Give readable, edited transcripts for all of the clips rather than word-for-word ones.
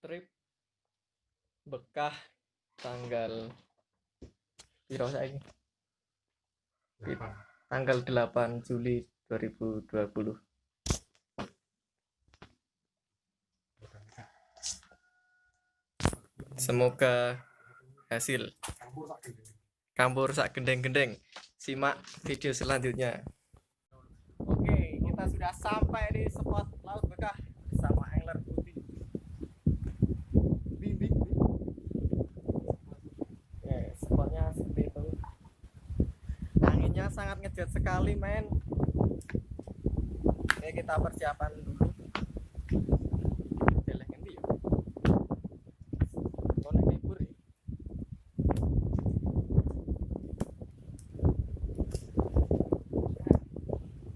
trip bekah tanggal piro saiki? Tanggal 8 Juli 2020. Semoga hasil. Campur sak gendeng-gendeng. Simak video selanjutnya. Oke, kita sudah sampai di spot laut bekah bersama angler putih. Bimbing. Oke, spotnya seperti itu. Anginnya sangat ngejat sekali, men. Ini kita persiapan dulu. Jelek ngendi ya? Konek libur ya?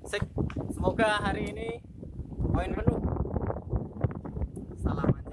Sik, semoga hari ini poin penuh. Salam anjing.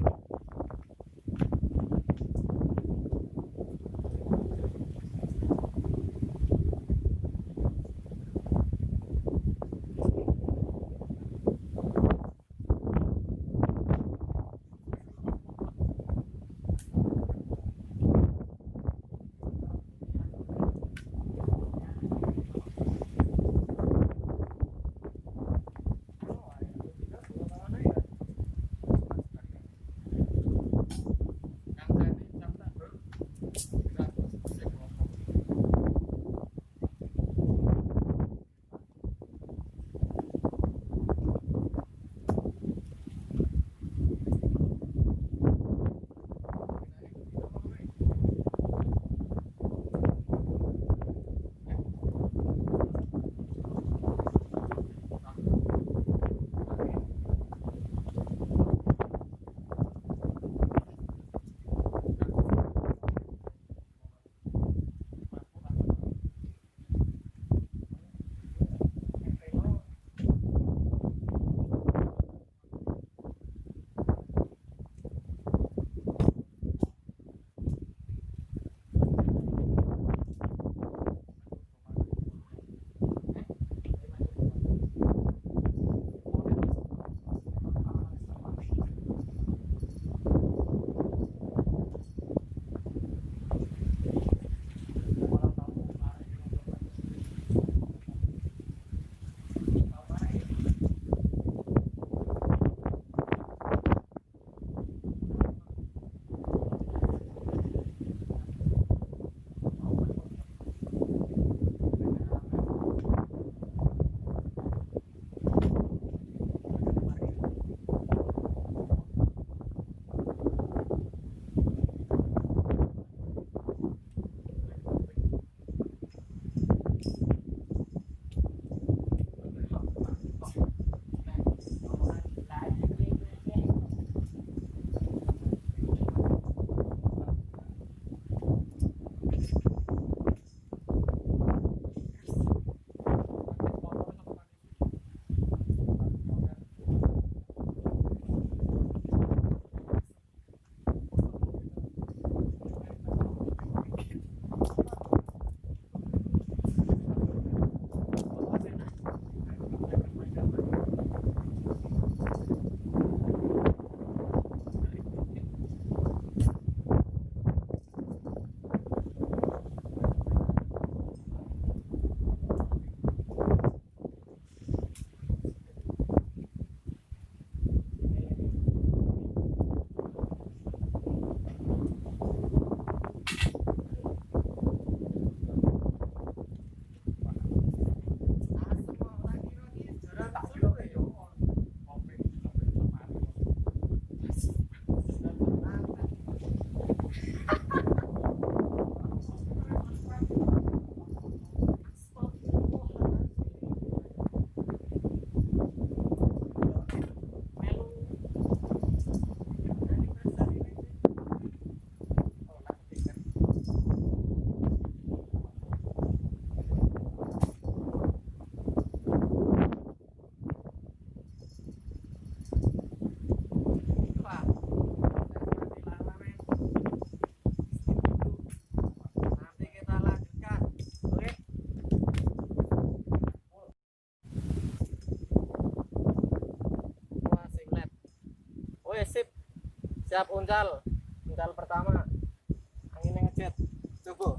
Siap uncal. Uncal pertama. Anginnya ngejet. Coba.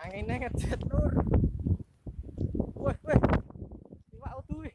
Anginnya ngejet lur. Wih, wih. Iwak utuh wih.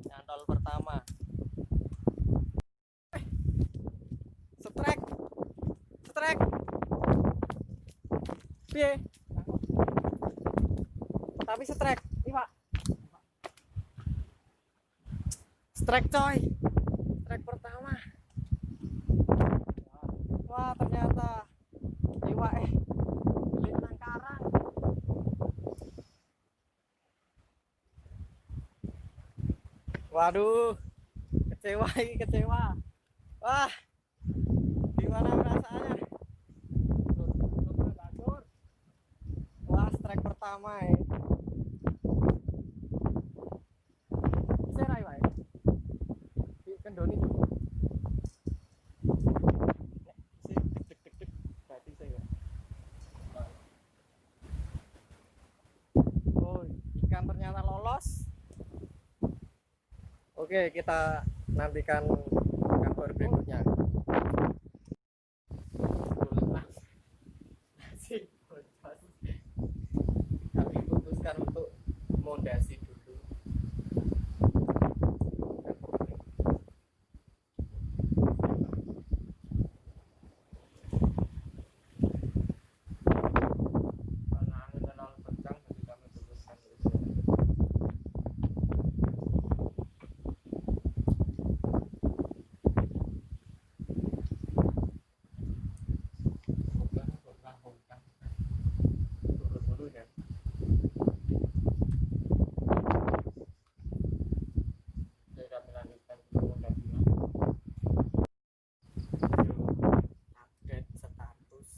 Nyantol pertama. Strike. Strike. Piye? Tapi strike, iwak. Strike coy. Strike pertama. Wah, ternyata iwak Waduh, kecewa ini, kecewa. Wah, gimana perasaannya? Wah, strike pertama ya. Serai wae. Di kendoni juga. Berarti saya. Oh, ikan ternyata lolos. Oke, kita nantikan kabar berikutnya. Kami putuskan untuk mondasi dulu. Karena angin terlalu kencang, jadi kami putuskan dulu. Turun dulu ya. Oke, kami lanjutkan mondasinya. Update status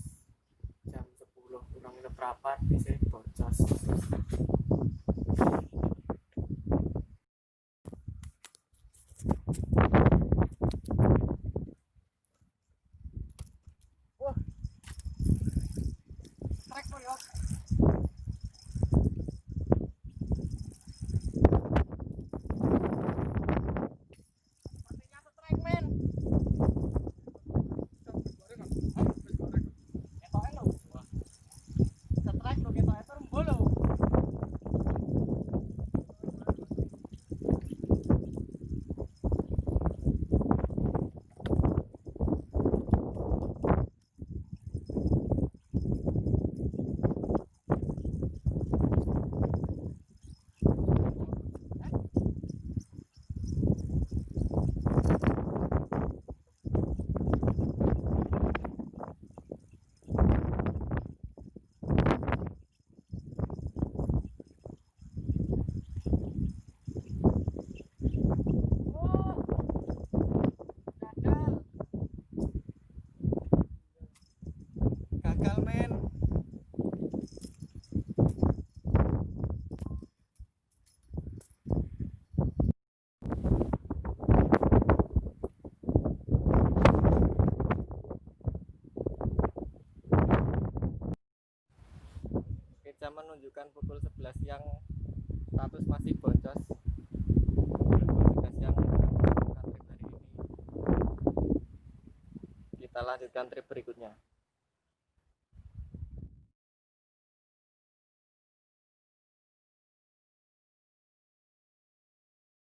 jam 10 kurang berapa bisa bocos. Wah, strike kok ya. Matinya strike men. Ketoke lho. Strike lho ketoke terembo lho. Gagal men. Oke, jam menunjukkan pukul 11 siang, status masih bocos. Pukul 11 siang menunjukkan trip hari ini. Kita lanjutkan trip berikutnya.